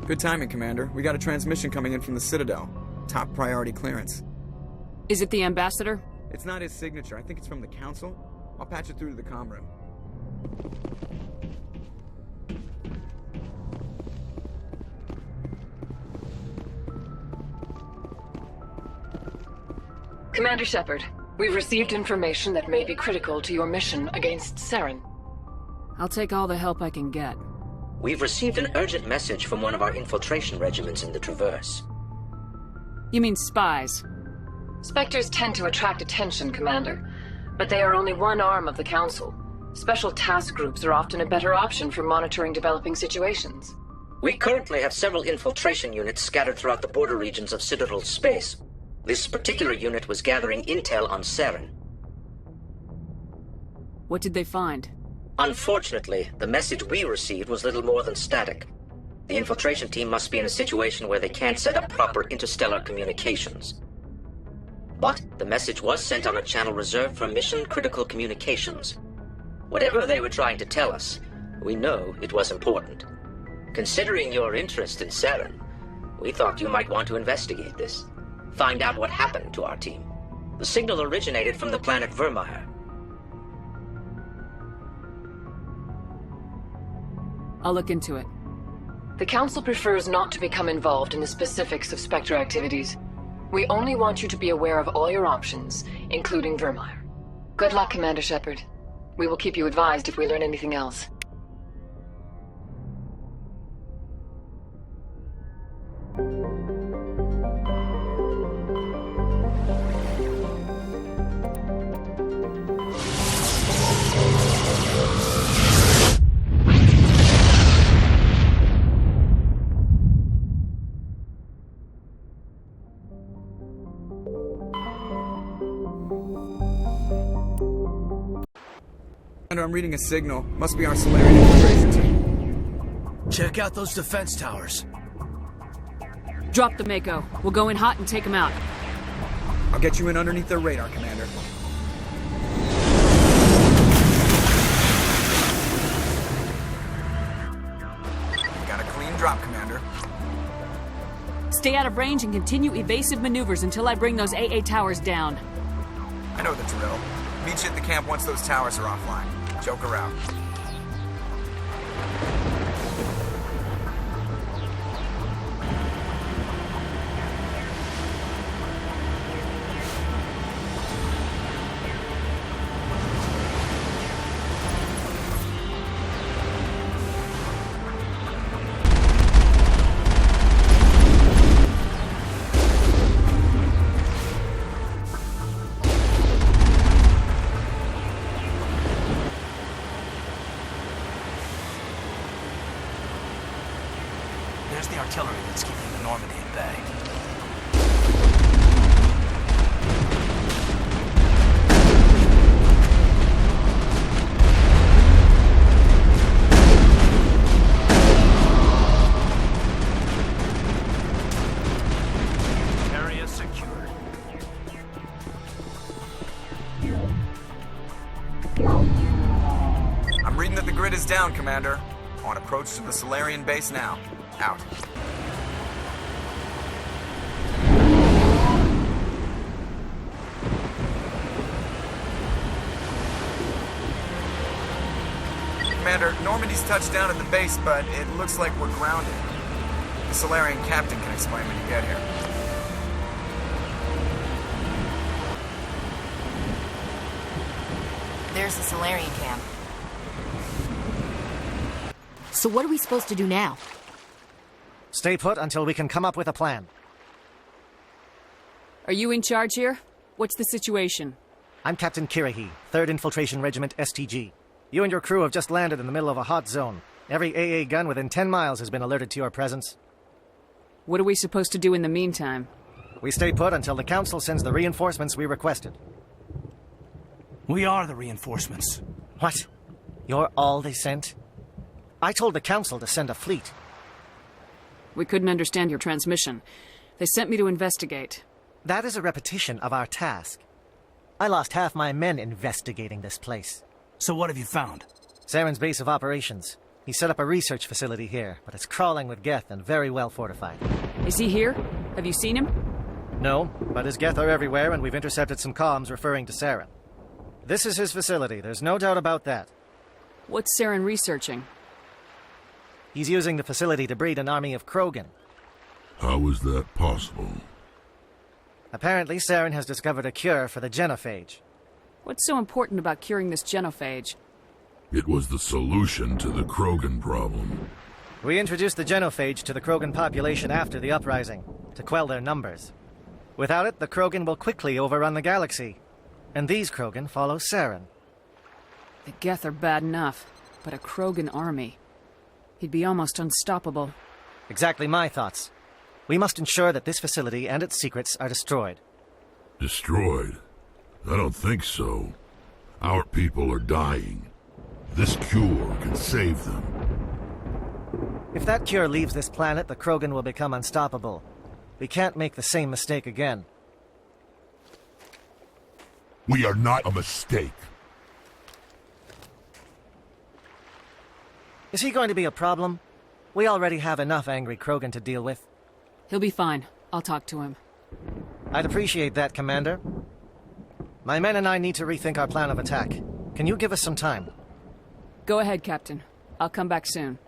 Good timing, Commander. We got a transmission coming in from the Citadel. Top priority clearance. Is it the Ambassador? It's not his signature. I think it's from the Council. I'll patch it through to the comm room. Commander Shepard, we've received information that may be critical to your mission against Saren. I'll take all the help I can get. We've received an urgent message from one of our infiltration regiments in the Traverse. You mean spies? Spectres tend to attract attention, Commander, but they are only one arm of the Council. Special task groups are often a better option for monitoring developing situations. We currently have several infiltration units scattered throughout the border regions of Citadel space. This particular unit was gathering intel on Saren. What did they find? Unfortunately, the message we received was little more than static. The infiltration team must be in a situation where they can't set up proper interstellar communications. But the message was sent on a channel reserved for mission-critical communications. Whatever they were trying to tell us, we know it was important. Considering your interest in Saren, we thought you might want to investigate this. Find out what happened to our team. The signal originated from the planet Vermeer. I'll look into it. The Council prefers not to become involved in the specifics of Spectre activities. We only want you to be aware of all your options, including Vermeer. Good luck, Commander Shepard. We will keep you advised if we learn anything else. I'm reading a signal. Must be our Solarian infiltration team. Check out those defense towers. Drop the Mako. We'll go in hot and take them out. I'll get you in underneath their radar, Commander. Got a clean drop, Commander. Stay out of range and continue evasive maneuvers until I bring those AA towers down. I know the drill. Meet you at the camp once those towers are offline. Joke around. There's the artillery that's keeping the Normandy at bay. Area secured. I'm reading that the grid is down, Commander. On approach to the Solarian base now. Out. Commander, Normandy's touched down at the base, but it looks like we're grounded. The Solarian captain can explain when you get here. There's the Solarian camp. So what are we supposed to do now? Stay put until we can come up with a plan. Are you in charge here? What's the situation? I'm Captain Kirahi, 3rd Infiltration Regiment STG. You and your crew have just landed in the middle of a hot zone. Every AA gun within 10 miles has been alerted to your presence. What are we supposed to do in the meantime? We stay put until the Council sends the reinforcements we requested. We are the reinforcements. What? You're all they sent? I told the Council to send a fleet. We couldn't understand your transmission. They sent me to investigate. That is a repetition of our task. I lost half my men investigating this place. So what have you found? Saren's base of operations. He set up a research facility here, but it's crawling with Geth and very well fortified. Is he here? Have you seen him? No, but his Geth are everywhere, and we've intercepted some comms referring to Saren. This is his facility, there's no doubt about that. What's Saren researching? He's using the facility to breed an army of Krogan. How is that possible? Apparently, Saren has discovered a cure for the genophage. What's so important about curing this genophage? It was the solution to the Krogan problem. We introduced the genophage to the Krogan population after the uprising, to quell their numbers. Without it, the Krogan will quickly overrun the galaxy. And these Krogan follow Saren. The Geth are bad enough, but a Krogan army. He'd be almost unstoppable. Exactly my thoughts. We must ensure that this facility and its secrets are destroyed. Destroyed? I don't think so. Our people are dying. This cure can save them. If that cure leaves this planet, the Krogan will become unstoppable. We can't make the same mistake again. We are not a mistake. Is he going to be a problem? We already have enough angry Krogan to deal with. He'll be fine. I'll talk to him. I'd appreciate that, Commander. My men and I need to rethink our plan of attack. Can you give us some time? Go ahead, Captain. I'll come back soon.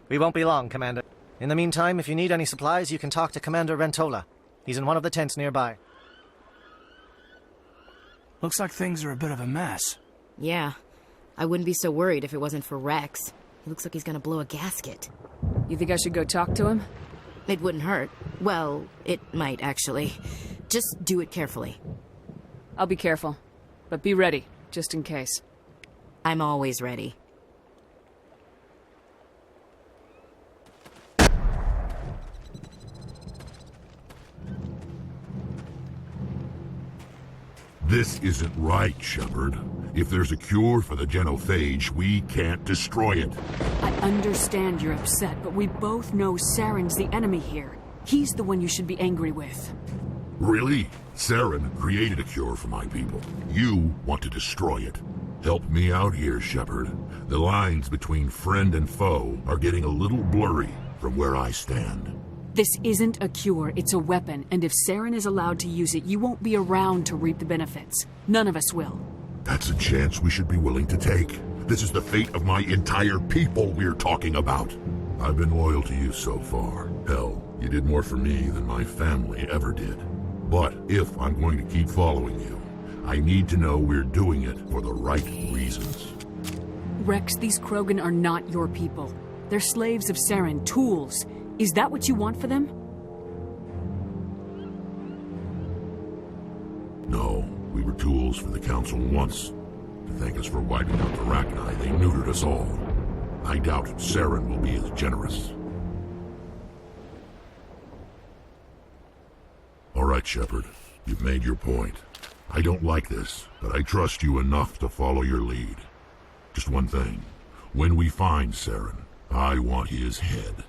We won't be long, Commander. In the meantime, if you need any supplies, you can talk to Commander Rentola. He's in one of the tents nearby. Looks like things are a bit of a mess. Yeah. I wouldn't be so worried if it wasn't for Rex. He looks like he's gonna blow a gasket. You think I should go talk to him? It wouldn't hurt. Well, it might, actually. Just do it carefully. I'll be careful. But be ready, just in case. I'm always ready. This isn't right, Shepard. If there's a cure for the genophage, we can't destroy it. I understand you're upset, but we both know Saren's the enemy here. He's the one you should be angry with. Really? Saren created a cure for my people. You want to destroy it. Help me out here, Shepard. The lines between friend and foe are getting a little blurry from where I stand. This isn't a cure, it's a weapon, and if Saren is allowed to use it, you won't be around to reap the benefits. None of us will. That's a chance we should be willing to take. This is the fate of my entire people we're talking about. I've been loyal to you so far. Hell, you did more for me than my family ever did. But if I'm going to keep following you, I need to know we're doing it for the right reasons. Rex, these Krogan are not your people. They're slaves of Saren, tools. Is that what you want for them? No, we were tools for the Council once. To thank us for wiping out the Rachni, they neutered us all. I doubt Saren will be as generous. All right, Shepard. You've made your point. I don't like this, but I trust you enough to follow your lead. Just one thing. When we find Saren, I want his head.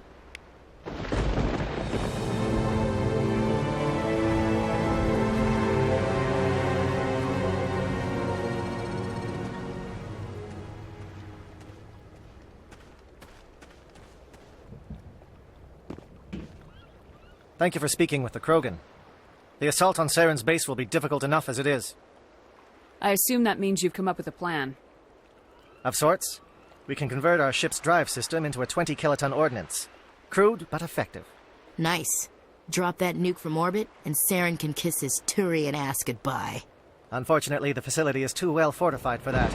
Thank you for speaking with the Krogan. The assault on Saren's base will be difficult enough as it is. I assume that means you've come up with a plan. Of sorts. We can convert our ship's drive system into a 20-kiloton ordnance. Crude, but effective. Nice. Drop that nuke from orbit, and Saren can kiss his Turian ass goodbye. Unfortunately, the facility is too well fortified for that.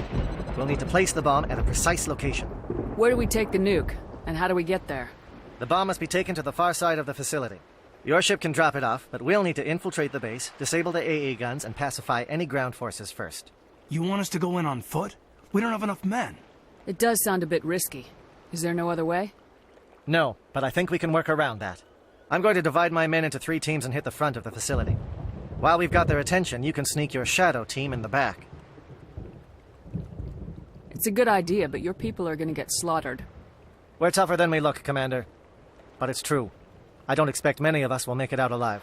We'll need to place the bomb at a precise location. Where do we take the nuke? And how do we get there? The bomb must be taken to the far side of the facility. Your ship can drop it off, but we'll need to infiltrate the base, disable the AA guns, and pacify any ground forces first. You want us to go in on foot? We don't have enough men. It does sound a bit risky. Is there no other way? No, but I think we can work around that. I'm going to divide my men into 3 teams and hit the front of the facility. While we've got their attention, you can sneak your shadow team in the back. It's a good idea, but your people are going to get slaughtered. We're tougher than we look, Commander. But it's true. I don't expect many of us will make it out alive.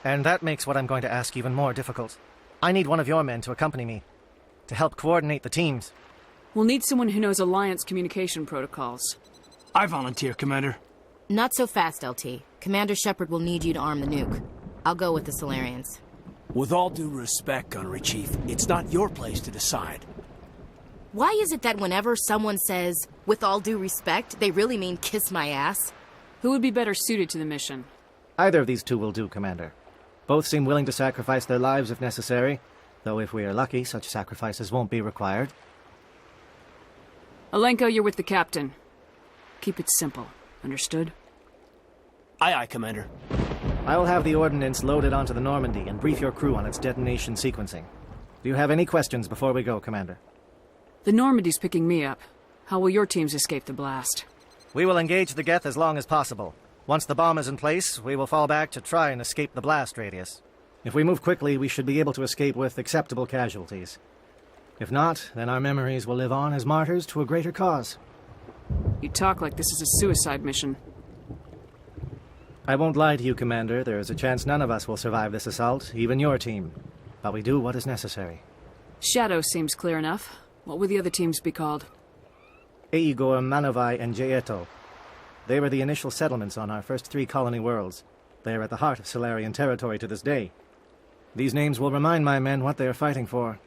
And that makes what I'm going to ask even more difficult. I need one of your men to accompany me, to help coordinate the teams. We'll need someone who knows Alliance communication protocols. I volunteer, Commander. Not so fast, LT. Commander Shepard will need you to arm the nuke. I'll go with the Solarians. With all due respect, Gunnery Chief, it's not your place to decide. Why is it that whenever someone says, with all due respect, they really mean kiss my ass? Who would be better suited to the mission? Either of these two will do, Commander. Both seem willing to sacrifice their lives if necessary, though if we are lucky, such sacrifices won't be required. Alenko, you're with the captain. Keep it simple. Understood? Aye, aye, Commander. I will have the ordnance loaded onto the Normandy and brief your crew on its detonation sequencing. Do you have any questions before we go, Commander? The Normandy's picking me up. How will your teams escape the blast? We will engage the Geth as long as possible. Once the bomb is in place, we will fall back to try and escape the blast radius. If we move quickly, we should be able to escape with acceptable casualties. If not, then our memories will live on as martyrs to a greater cause. You talk like this is a suicide mission. I won't lie to you, Commander. There is a chance none of us will survive this assault, even your team. But we do what is necessary. Shadow seems clear enough. What would the other teams be called? Igor, Manovai, and Jaeto. They were the initial settlements on our first 3 colony worlds. They are at the heart of Solarian territory to this day. These names will remind my men what they are fighting for.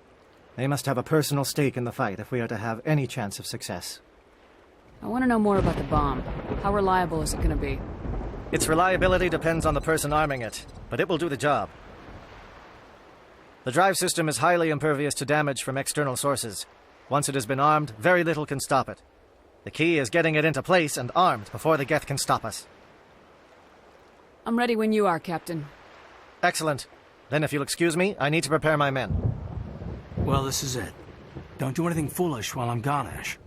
They must have a personal stake in the fight if we are to have any chance of success. I want to know more about the bomb. How reliable is it going to be? Its reliability depends on the person arming it, but it will do the job. The drive system is highly impervious to damage from external sources. Once it has been armed, very little can stop it. The key is getting it into place and armed before the Geth can stop us. I'm ready when you are, Captain. Excellent. Then if you'll excuse me, I need to prepare my men. Well, this is it. Don't do anything foolish while I'm gone, Ash.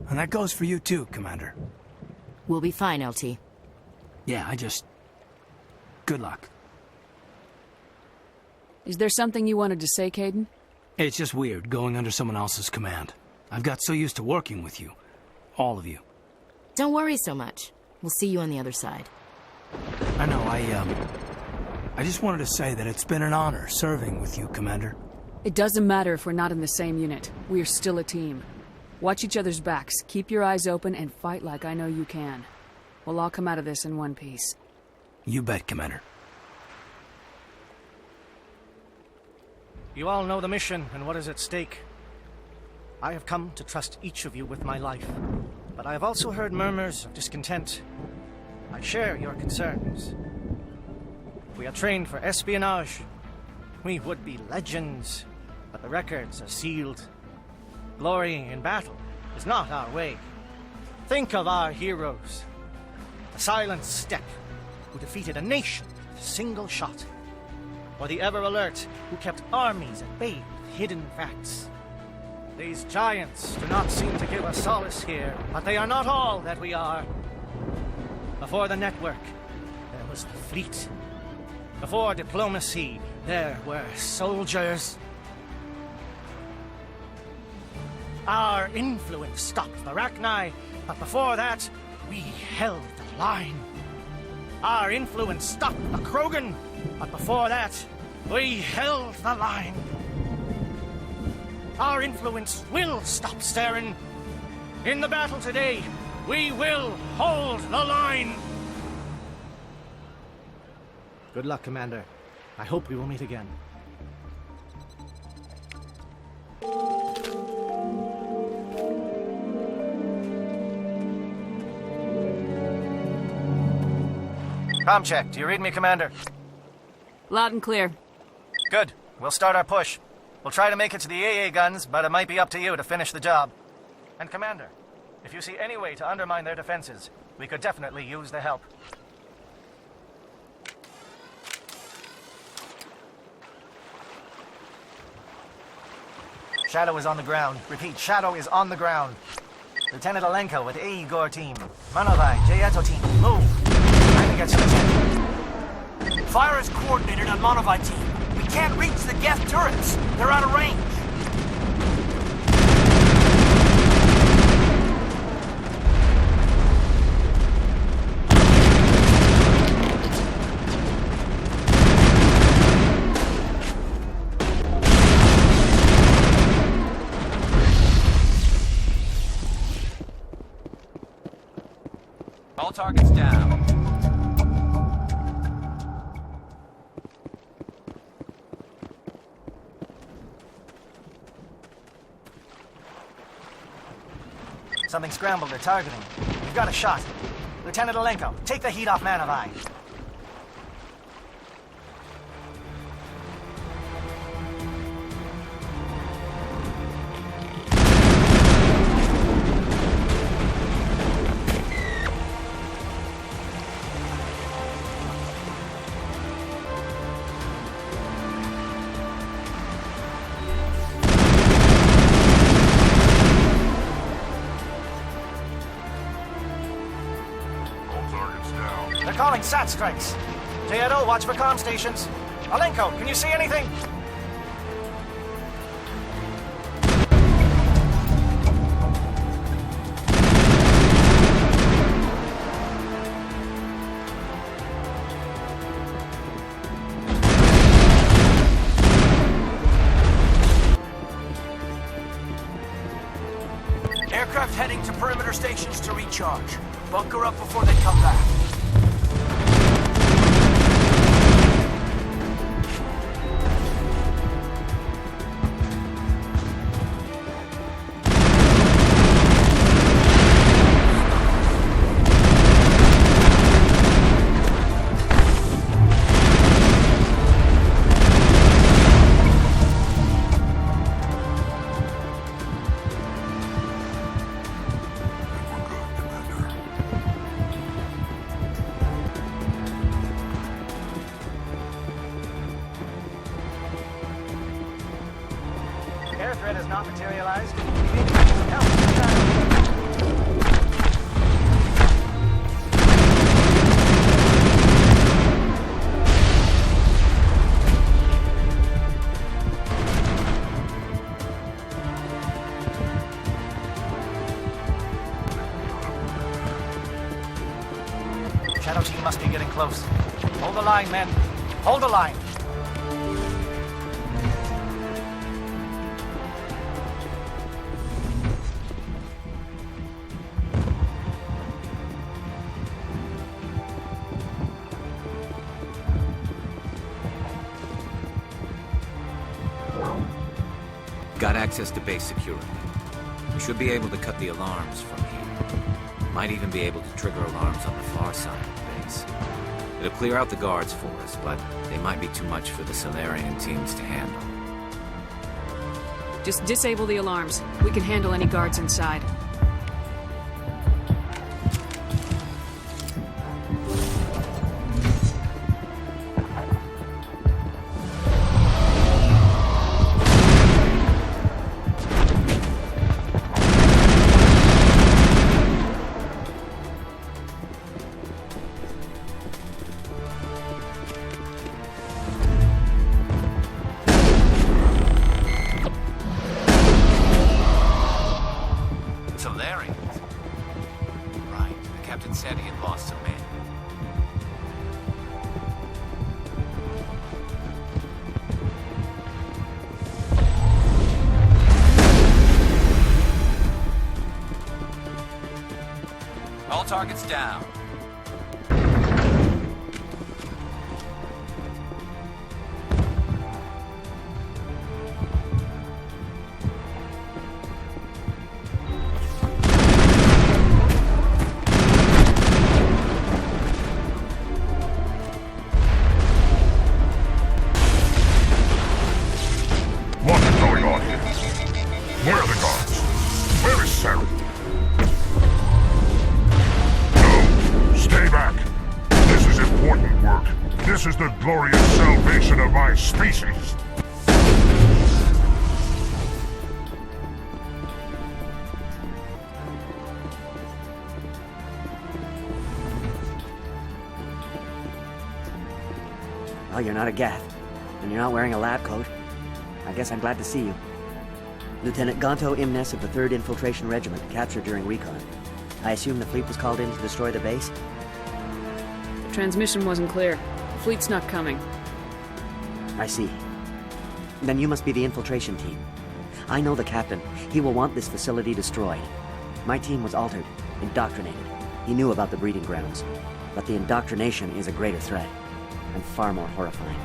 And that goes for you too, Commander. We'll be fine, LT. Yeah, good luck. Is there something you wanted to say, Caden? It's just weird going under someone else's command. I've got so used to working with you. All of you. Don't worry so much. We'll see you on the other side. I know, I just wanted to say that it's been an honor serving with you, Commander. It doesn't matter if we're not in the same unit. We are still a team. Watch each other's backs, keep your eyes open, and fight like I know you can. We'll all come out of this in one piece. You bet, Commander. You all know the mission and what is at stake. I have come to trust each of you with my life, but I have also heard murmurs of discontent. I share your concerns. We are trained for espionage. We would be legends, but the records are sealed. Glorying in battle is not our way. Think of our heroes. The silent step who defeated a nation with a single shot. Or the ever-alert who kept armies at bay with hidden facts. These giants do not seem to give us solace here, but they are not all that we are. Before the network, there was the fleet. Before diplomacy, there were soldiers. Our influence stopped the Rachni, but before that, we held the line. Our influence stopped the Krogan, but before that, we held the line. Our influence will stop Saren. In the battle today, we will hold the line. Good luck, Commander. I hope we will meet again. Com check. Do you read me, Commander? Loud and clear. Good. We'll start our push. We'll try to make it to the AA guns, but it might be up to you to finish the job. And Commander, if you see any way to undermine their defenses, we could definitely use the help. Shadow is on the ground. Repeat, Shadow is on the ground. Lieutenant Alenko with Igor team. Manovai, Jaeto team, move. Trying to get some attention. Fire is coordinated on Monovite team. We can't reach the Geth turrets. They're out of range. All targets down. Something scrambled. They're targeting. We've got a shot. Lieutenant Alenko, take the heat off Man of Eye. They're calling SAT strikes. J.Edo, watch for comm stations. Alenko, can you see anything? Aircraft heading to perimeter stations to recharge. Bunker up before they come back. Air threat has not materialized. We need to get some help. Shadow team must be getting close. Hold the line, men. Hold the line. Got access to base security. We should be able to cut the alarms from here. Might even be able to trigger alarms on the far side of the base. It'll clear out the guards for us, but they might be too much for the Solarian teams to handle. Just disable the alarms. We can handle any guards inside. Solarians? Right. The captain said he had lost some men. All targets down. What is going on here? Where are the guards? Where is Sarah? No, stay back. This is important work. This is the glorious salvation of my species. Well, you're not a Gath, and you're not wearing a lab coat. I guess I'm glad to see you. Lieutenant Gonto Imnes of the 3rd Infiltration Regiment, captured during recon. I assume the fleet was called in to destroy the base? The transmission wasn't clear. The fleet's not coming. I see. Then you must be the infiltration team. I know the captain. He will want this facility destroyed. My team was altered, indoctrinated. He knew about the breeding grounds, but the indoctrination is a greater threat, and far more horrifying.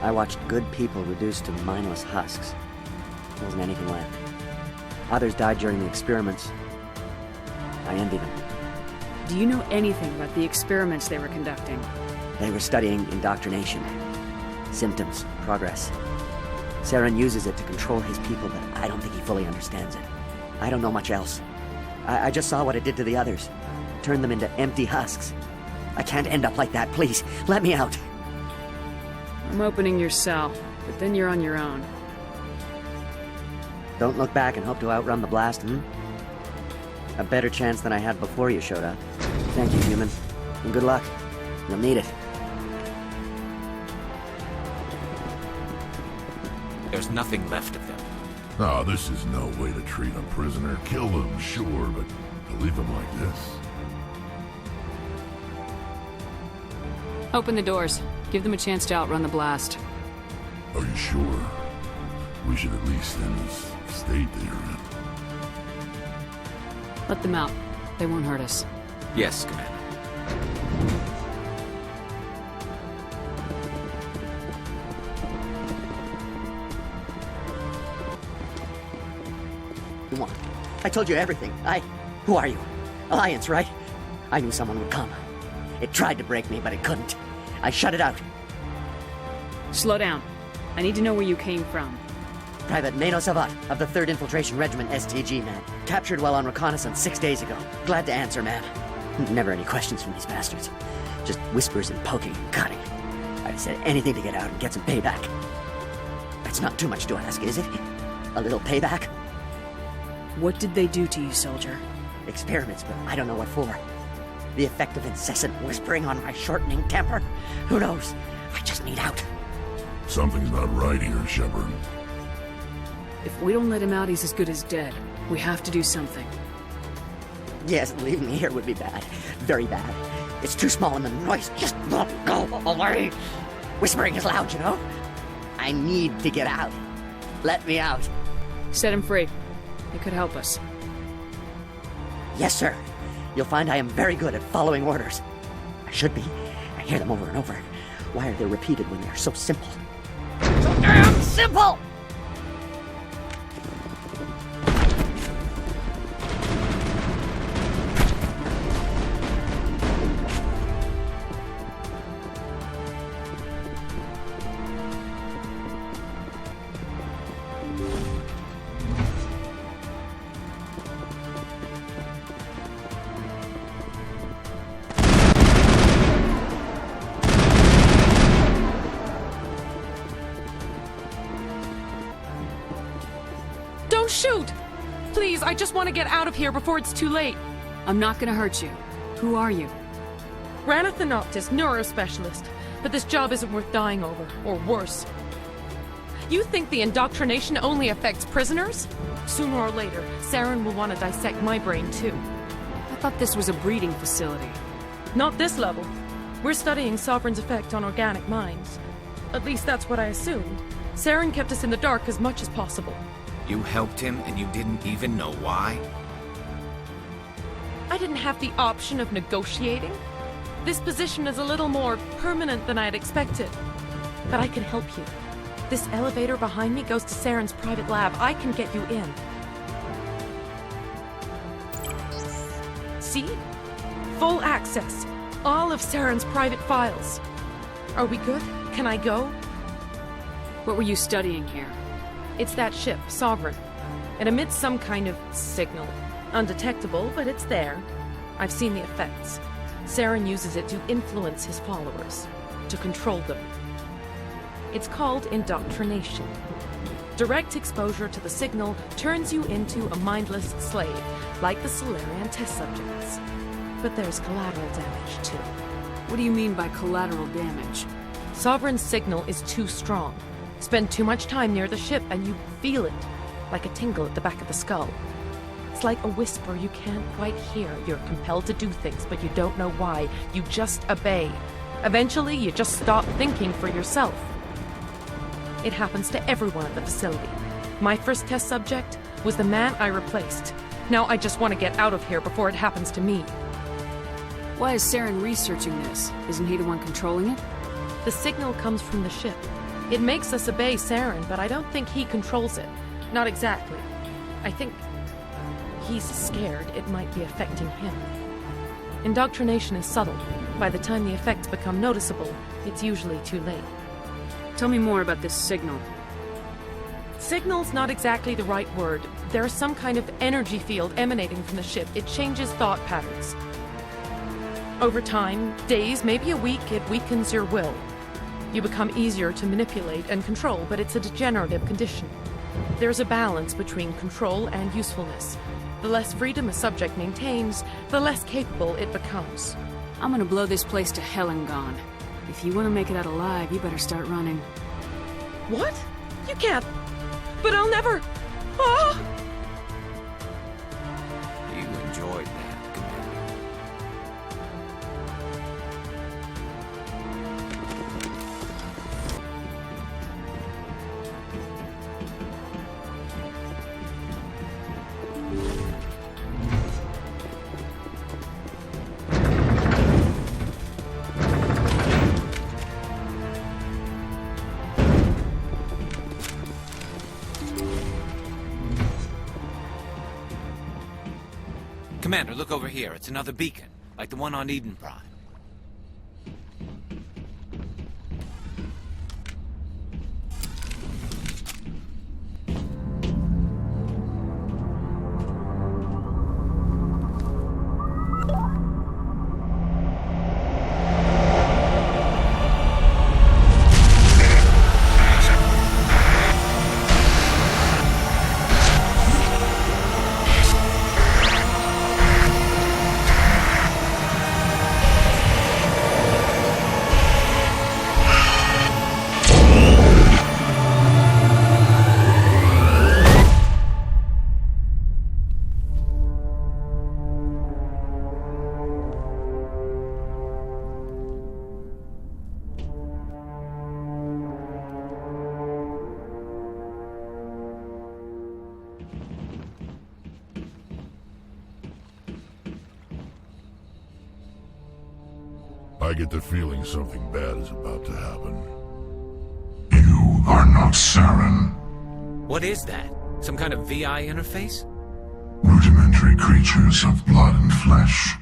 I watched good people reduced to mindless husks. There wasn't anything left. Others died during the experiments. I envy them. Do you know anything about the experiments they were conducting? They were studying indoctrination. Symptoms, progress. Saren uses it to control his people, but I don't think he fully understands it. I don't know much else. I just saw what it did to the others. Turned them into empty husks. I can't end up like that, please. Let me out. I'm opening your cell, but then you're on your own. Don't look back and hope to outrun the blast, hmm? A better chance than I had before you showed up. Thank you, human. And good luck. You'll need it. There's nothing left of them. Oh, this is no way to treat a prisoner. Kill them, sure, but to leave them like this. Open the doors. Give them a chance to outrun the blast. Are you sure? We should at least end this state they are in. Let them out. They won't hurt us. Yes, Commander. You want? I told you everything. Who are you? Alliance, right? I knew someone would come. It tried to break me, but it couldn't. I shut it out. Slow down. I need to know where you came from. Private Mano Savat of the 3rd Infiltration Regiment STG, ma'am. Captured while on reconnaissance 6 days ago. Glad to answer, ma'am. Never any questions from these bastards. Just whispers and poking and cutting. I've said anything to get out and get some payback. That's not too much to ask, is it? A little payback? What did they do to you, soldier? Experiments, but I don't know what for. The effect of incessant whispering on my shortening temper? Who knows? I just need out. Something's not right here, Shepard. If we don't let him out, he's as good as dead. We have to do something. Yes, leaving me here would be bad. Very bad. It's too small and the noise just won't go away. Whispering is loud, you know? I need to get out. Let me out. Set him free. It could help us. Yes, sir. You'll find I am very good at following orders. I should be. I hear them over and over. Why are they repeated when they're so simple? So damn simple! Don't shoot! Please, I just want to get out of here before it's too late. I'm not gonna hurt you. Who are you? Ranathanoptis, neurospecialist. But this job isn't worth dying over, or worse. You think the indoctrination only affects prisoners? Sooner or later, Saren will want to dissect my brain too. I thought this was a breeding facility. Not this level. We're studying Sovereign's effect on organic minds. At least that's what I assumed. Saren kept us in the dark as much as possible. You helped him and you didn't even know why? I didn't have the option of negotiating. This position is a little more permanent than I had expected. But I can help you. This elevator behind me goes to Saren's private lab. I can get you in. See? Full access. All of Saren's private files. Are we good? Can I go? What were you studying here? It's that ship, Sovereign. It emits some kind of signal. Undetectable, but it's there. I've seen the effects. Saren uses it to influence his followers, to control them. It's called indoctrination. Direct exposure to the signal turns you into a mindless slave, like the Solarian test subjects. But there's collateral damage, too. What do you mean by collateral damage? Sovereign's signal is too strong. Spend too much time near the ship and you feel it, like a tingle at the back of the skull. It's like a whisper you can't quite hear. You're compelled to do things, but you don't know why. You just obey. Eventually, you just stop thinking for yourself. It happens to everyone at the facility. My first test subject was the man I replaced. Now I just want to get out of here before it happens to me. Why is Saren researching this? Isn't he the one controlling it? The signal comes from the ship. It makes us obey Saren, but I don't think he controls it. Not exactly. I think he's scared it might be affecting him. Indoctrination is subtle. By the time the effects become noticeable, it's usually too late. Tell me more about this signal. Signal's not exactly the right word. There's some kind of energy field emanating from the ship. It changes thought patterns. Over time, days, maybe a week, it weakens your will. You become easier to manipulate and control, but it's a degenerative condition. There's a balance between control and usefulness. The less freedom a subject maintains, the less capable it becomes. I'm gonna blow this place to hell and gone. If you want to make it out alive, you better start running. What? You can't. But I'll never. Ah! You enjoyed that, Commander. Commander, look over here. It's another beacon, like the one on Eden Prime. I get the feeling something bad is about to happen. You are not Saren. What is that? Some kind of VI interface? Rudimentary creatures of blood and flesh.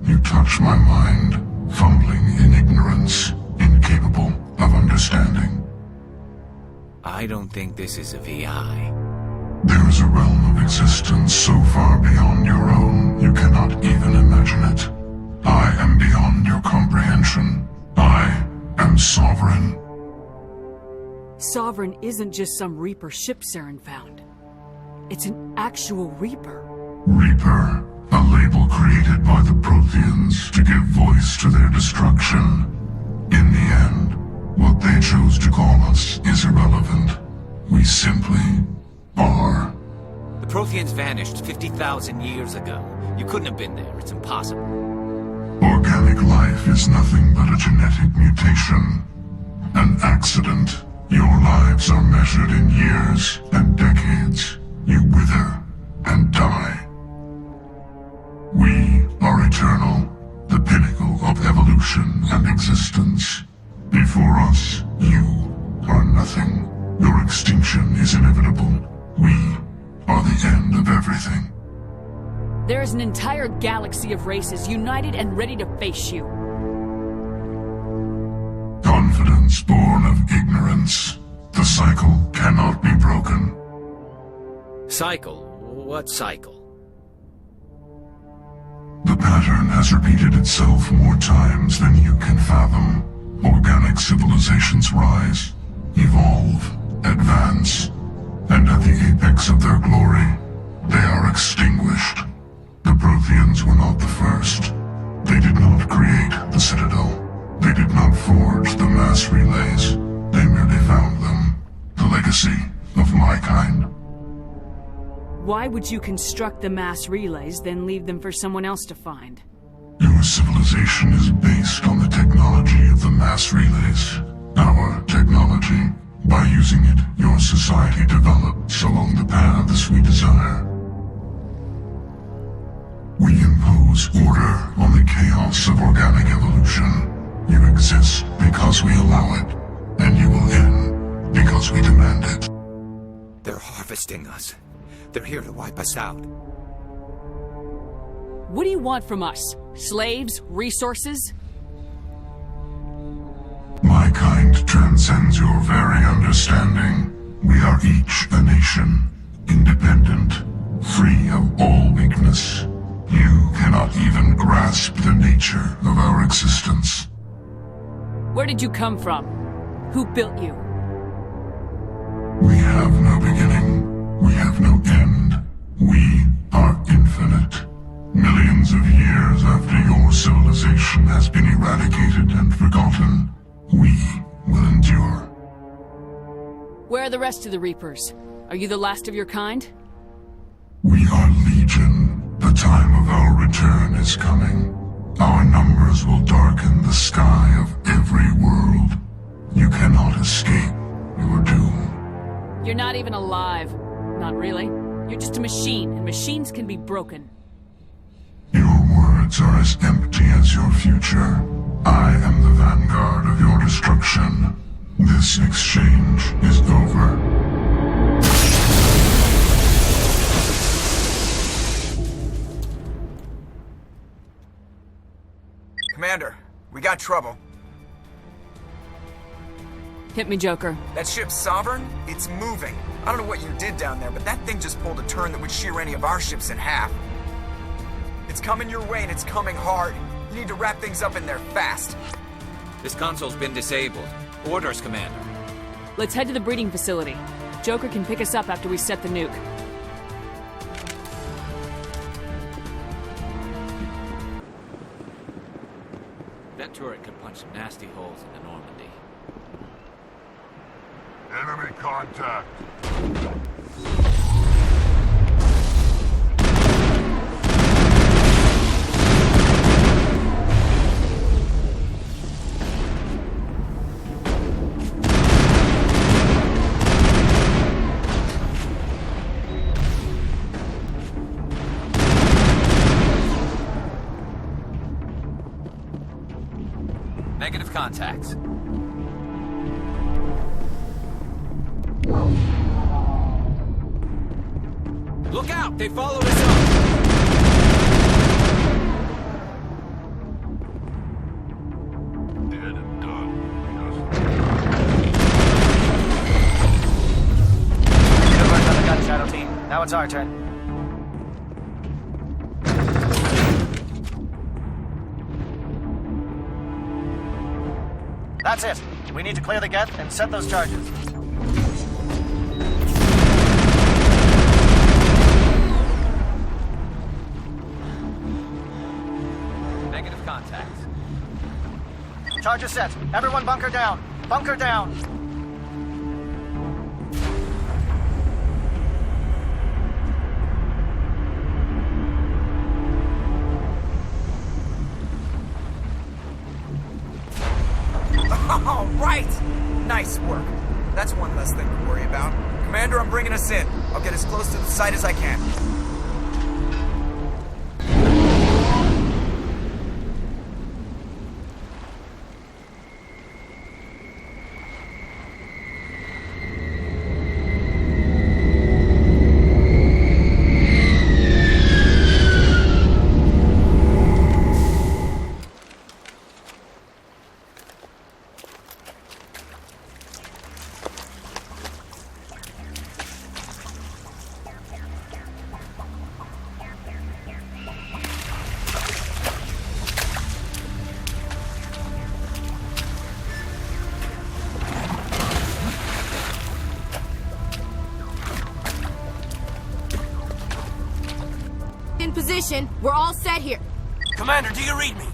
You touch my mind, fumbling in ignorance, incapable of understanding. I don't think this is a VI. There is a realm of existence so far beyond your own, you cannot even imagine it. I am beyond your comprehension. I am Sovereign. Sovereign isn't just some Reaper ship Saren found. It's an actual Reaper. Reaper, a label created by the Protheans to give voice to their destruction. In the end, what they chose to call us is irrelevant. We simply are. The Protheans vanished 50,000 years ago. You couldn't have been there. It's impossible. Organic life is nothing but a genetic mutation. An accident. Your lives are measured in years and decades. You wither and die. We are eternal, the pinnacle of evolution and existence. Before us, you are nothing. Your extinction is inevitable. We are the end of everything. There is an entire galaxy of races united and ready to face you. Confidence born of ignorance. The cycle cannot be broken. Cycle? What cycle? The pattern has repeated itself more times than you can fathom. Organic civilizations rise, evolve, advance, and at the apex of their glory, they are extinguished. The Protheans were not the first. They did not create the Citadel. They did not forge the mass relays. They merely found them. The legacy of my kind. Why would you construct the mass relays, then leave them for someone else to find? Your civilization is based on the technology of the mass relays. Our technology. By using it, your society develops along the paths we desire. We impose order on the chaos of organic evolution. You exist because we allow it, and you will end because we demand it. They're harvesting us. They're here to wipe us out. What do you want from us? Slaves? Resources? My kind transcends your very understanding. We are each a nation, independent, free of all weakness. You cannot even grasp the nature of our existence. Where did you come from? Who built you? We have no beginning. We have no end. We are infinite. Millions of years after your civilization has been eradicated and forgotten, we will endure. Where are the rest of the Reapers? Are you the last of your kind? We are legion. The time of our return is coming. Our numbers will darken the sky of every world. You cannot escape your doom. You're not even alive. Not really. You're just a machine, and machines can be broken. Your words are as empty as your future. I am the vanguard of your destruction. This exchange is over. Commander, we got trouble. Hit me, Joker. That ship's Sovereign? It's moving. I don't know what you did down there, but that thing just pulled a turn that would shear any of our ships in half. It's coming your way, and it's coming hard. You need to wrap things up in there fast. This console's been disabled. Orders, Commander. Let's head to the breeding facility. Joker can pick us up after we set the nuke. That turret could punch some nasty holes into Normandy. Enemy contact. Negative contacts. Look out! They followed us up! Dead and done. Good work on the gun, Shadow Team. Now it's our turn. That's it. We need to clear the geth and set those charges. Negative contacts. Charges set. Everyone bunker down. Bunker down. All right! Nice work. That's one less thing to worry about. Commander, I'm bringing us in. I'll get as close to the site as I can. In position. We're all set here. Commander, do you read me?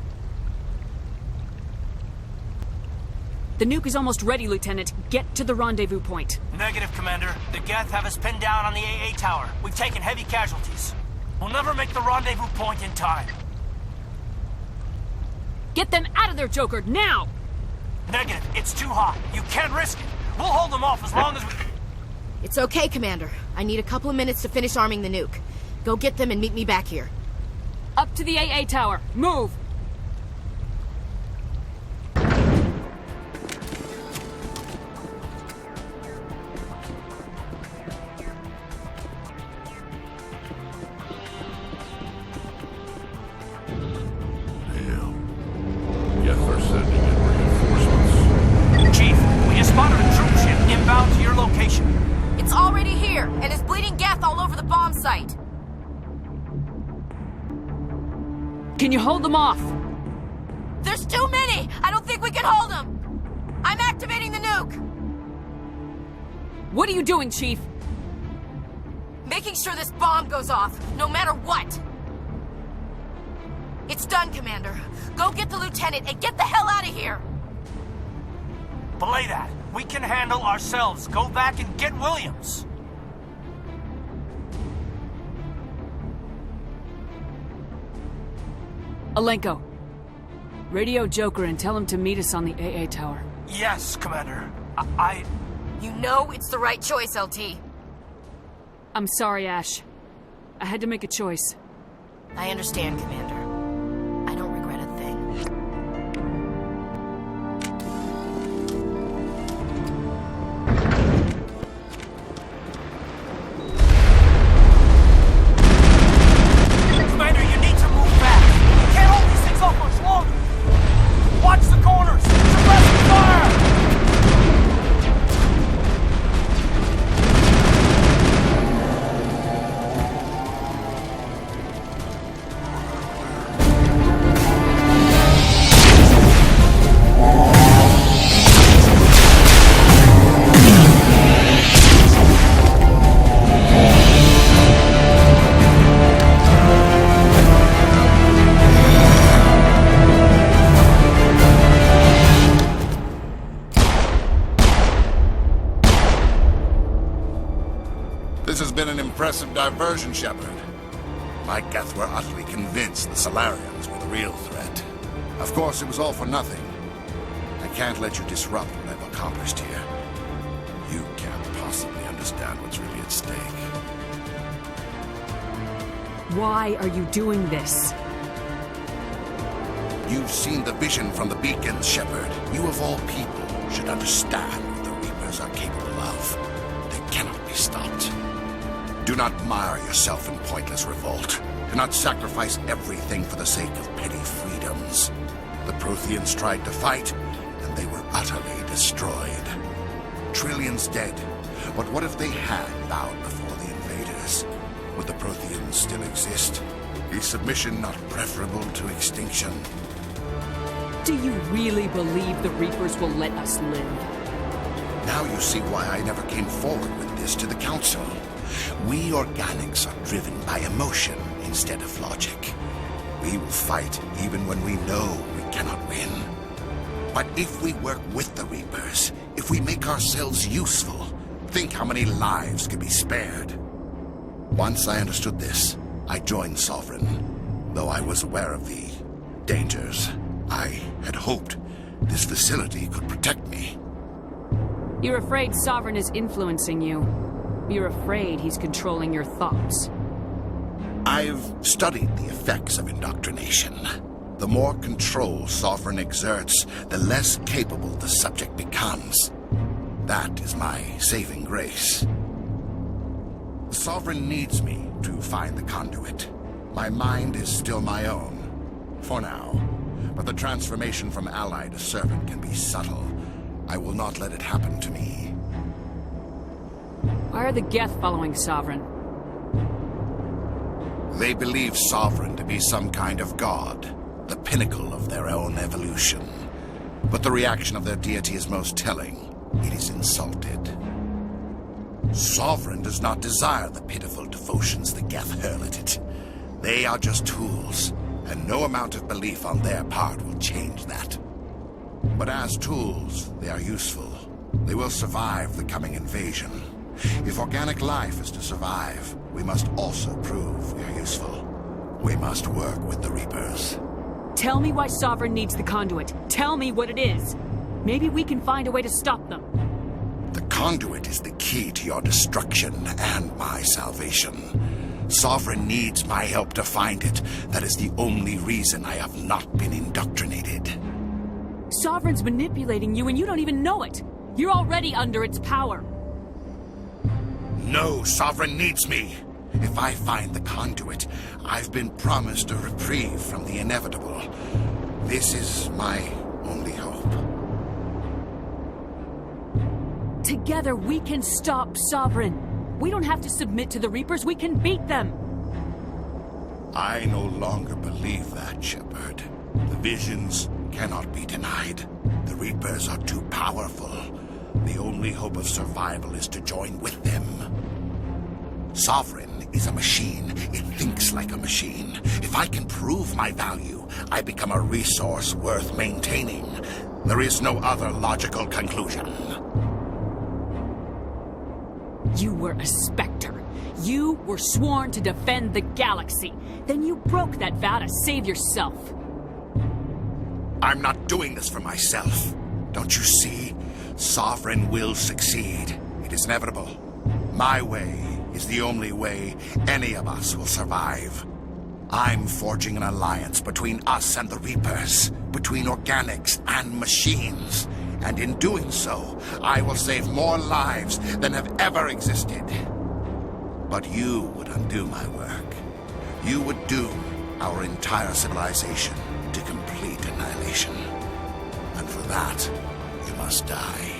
The nuke is almost ready, Lieutenant. Get to the rendezvous point. Negative, Commander. The Geth have us pinned down on the AA tower. We've taken heavy casualties. We'll never make the rendezvous point in time. Get them out of there, Joker, now! Negative. It's too hot. You can't risk it. We'll hold them off as long as we... It's okay, Commander. I need a couple of minutes to finish arming the nuke. Go get them and meet me back here. Up to the AA tower. Move! Can you hold them off? There's too many! I don't think we can hold them! I'm activating the nuke! What are you doing, Chief? Making sure this bomb goes off, no matter what! It's done, Commander. Go get the lieutenant and get the hell out of here! Belay that. We can handle ourselves. Go back and get Williams. Alenko, radio Joker and tell him to meet us on the AA tower. Yes, Commander. You know it's the right choice, LT. I'm sorry, Ash. I had to make a choice. I understand, Commander. I don't regret a thing. Commander, you need to move fast. You can't hold these things off much longer. Watch the corners. Suppress fire. This has been an impressive diversion, Shepard. My Geth were utterly convinced the Solarians were the real threat. Of course, it was all for nothing. I can't let you disrupt what I've accomplished here. You can't possibly understand what's really at stake. Why are you doing this? You've seen the vision from the beacons, Shepard. You of all people should understand what the Reapers are capable of. They cannot be stopped. Do not mire yourself in pointless revolt. Do not sacrifice everything for the sake of petty freedoms. The Protheans tried to fight, and they were utterly destroyed. Trillions dead. But what if they had bowed before the invaders? Would the Protheans still exist? Is submission not preferable to extinction? Do you really believe the Reapers will let us live? Now you see why I never came forward with this to the Council. We organics are driven by emotion instead of logic. We will fight even when we know we cannot win. But if we work with the Reapers, if we make ourselves useful, think how many lives could be spared. Once I understood this, I joined Sovereign. Though I was aware of the dangers, I had hoped this facility could protect me. You're afraid Sovereign is influencing you. You're afraid he's controlling your thoughts. I've studied the effects of indoctrination. The more control Sovereign exerts, the less capable the subject becomes. That is my saving grace. Sovereign needs me to find the conduit. My mind is still my own, for now. But the transformation from ally to servant can be subtle. I will not let it happen to me. Why are the Geth following Sovereign? They believe Sovereign to be some kind of god, the pinnacle of their own evolution. But the reaction of their deity is most telling. It is insulted. Sovereign does not desire the pitiful devotions the Geth hurl at it. They are just tools, and no amount of belief on their part will change that. But as tools, they are useful. They will survive the coming invasion. If organic life is to survive, we must also prove we are useful. We must work with the Reapers. Tell me why Sovereign needs the conduit. Tell me what it is. Maybe we can find a way to stop them. The conduit is the key to your destruction and my salvation. Sovereign needs my help to find it. That is the only reason I have not been indoctrinated. Sovereign's manipulating you and you don't even know it. You're already under its power. No, Sovereign needs me. If I find the conduit, I've been promised a reprieve from the inevitable. This is my only hope. Together we can stop Sovereign. We don't have to submit to the Reapers, we can beat them. I no longer believe that, Shepard. The visions cannot be denied. The Reapers are too powerful. The only hope of survival is to join with them. Sovereign is a machine. It thinks like a machine. If I can prove my value, I become a resource worth maintaining. There is no other logical conclusion. You were a Spectre. You were sworn to defend the galaxy. Then you broke that vow to save yourself. I'm not doing this for myself. Don't you see? Sovereign will succeed. It is inevitable. My way is the only way any of us will survive. I'm forging an alliance between us and the Reapers, between organics and machines. And in doing so, I will save more lives than have ever existed. But you would undo my work. You would doom our entire civilization to complete annihilation. And for that, you must die.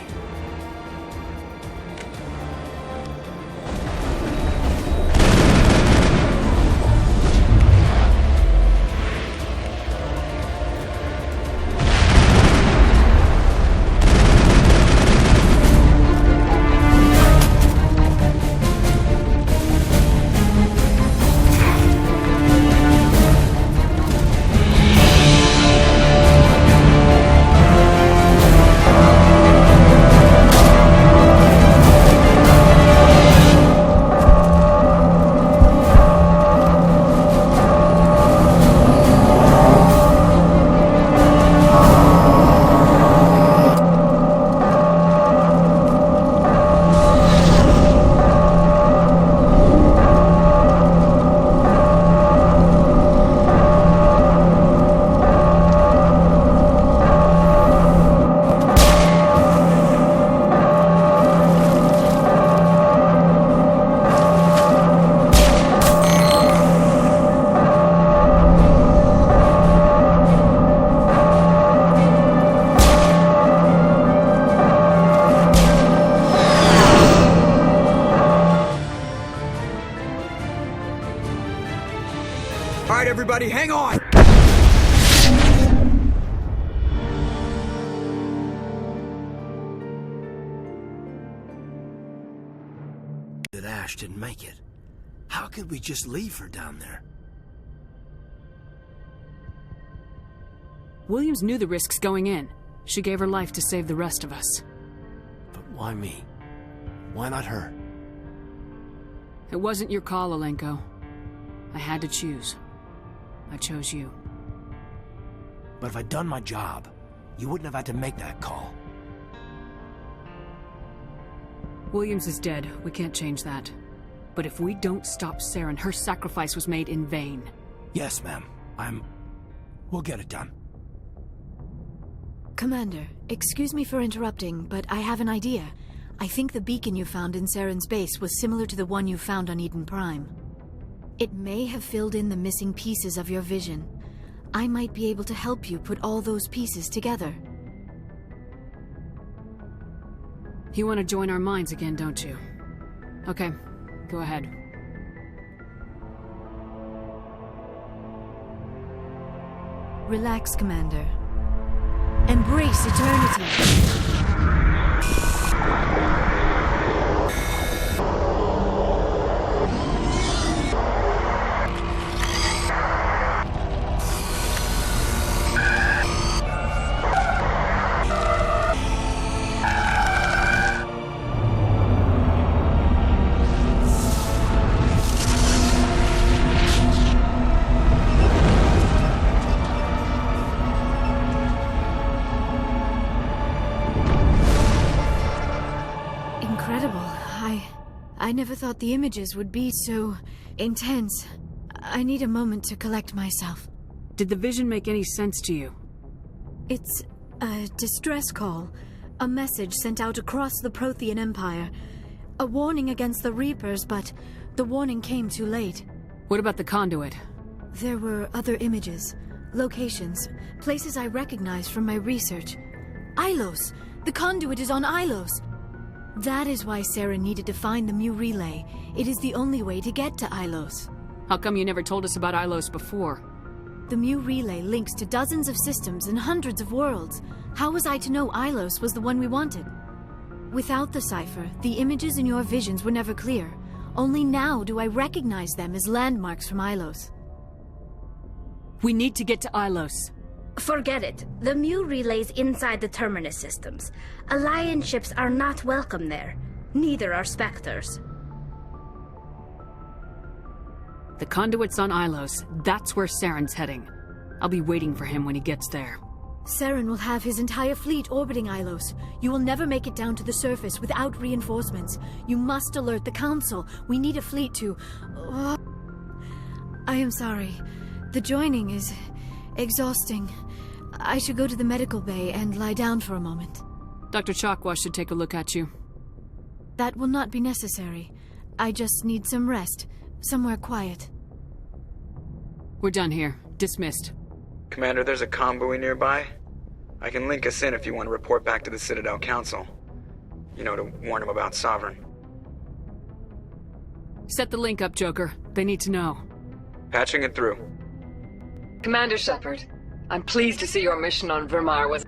Everybody, hang on! That Ash didn't make it. How could we just leave her down there? Williams knew the risks going in. She gave her life to save the rest of us. But why me? Why not her? It wasn't your call, Alenko. I had to choose. I chose you. But if I'd done my job, you wouldn't have had to make that call. Williams is dead. We can't change that. But if we don't stop Saren, her sacrifice was made in vain. Yes, ma'am. We'll get it done. Commander, excuse me for interrupting, but I have an idea. I think the beacon you found in Saren's base was similar to the one you found on Eden Prime. It may have filled in the missing pieces of your vision. I might be able to help you put all those pieces together. You want to join our minds again, don't you? Okay, go ahead. Relax, Commander. Embrace eternity. I never thought the images would be so intense. I need a moment to collect myself. Did the vision make any sense to you? It's a distress call. A message sent out across the Prothean Empire. A warning against the Reapers, but the warning came too late. What about the conduit? There were other images, locations, places I recognized from my research. Ilos! The conduit is on Ilos! That is why Sarah needed to find the Mu relay. It is the only way to get to Ilos. How come you never told us about Ilos before? The Mu relay links to dozens of systems and hundreds of worlds. How was I to know Ilos was the one we wanted? Without the cipher, the images in your visions were never clear. Only now do I recognize them as landmarks from Ilos. We need to get to Ilos. Forget it. The Mu relay's inside the Terminus systems. Alliance ships are not welcome there. Neither are Spectres. The conduit's on Ilos. That's where Saren's heading. I'll be waiting for him when he gets there. Saren will have his entire fleet orbiting Ilos. You will never make it down to the surface without reinforcements. You must alert the Council. We need a fleet to... I am sorry. The joining is exhausting. I should go to the medical bay and lie down for a moment. Dr. Chakwas should take a look at you. That will not be necessary. I just need some rest. Somewhere quiet. We're done here. Dismissed. Commander, there's a convoy nearby. I can link us in if you want to report back to the Citadel Council. You know, to warn them about Sovereign. Set the link up, Joker. They need to know. Patching it through. Commander Shepard, I'm pleased to see your mission on Vermeer was...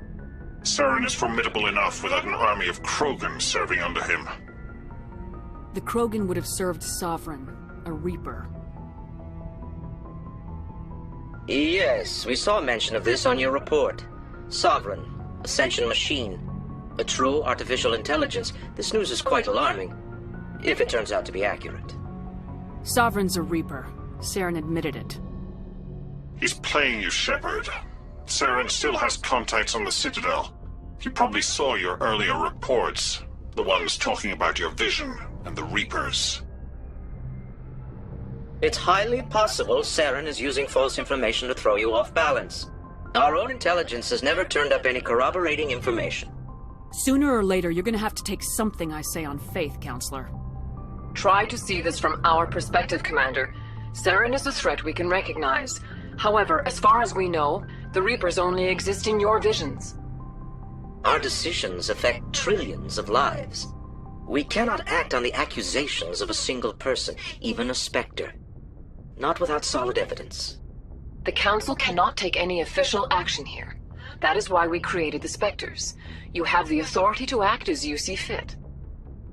Saren is formidable enough without an army of Krogan serving under him. The Krogan would have served Sovereign, a Reaper. Yes, we saw mention of this on your report. Sovereign, Ascension machine, a true artificial intelligence. This news is quite alarming, if it turns out to be accurate. Sovereign's a Reaper. Saren admitted it. He's playing you, Shepard. Saren still has contacts on the Citadel. He probably saw your earlier reports, the ones talking about your vision and the Reapers. It's highly possible Saren is using false information to throw you off balance. Our own intelligence has never turned up any corroborating information. Sooner or later, you're gonna have to take something I say on faith, Counselor. Try to see this from our perspective, Commander. Saren is a threat we can recognize. However, as far as we know, the Reapers only exist in your visions. Our decisions affect trillions of lives. We cannot act on the accusations of a single person, even a Spectre. Not without solid evidence. The Council cannot take any official action here. That is why we created the Spectres. You have the authority to act as you see fit.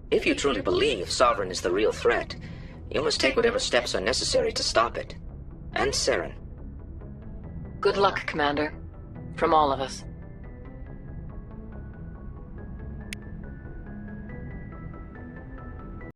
If you truly believe Sovereign is the real threat, you must take whatever steps are necessary to stop it. And Saren. Good luck, Commander. From all of us.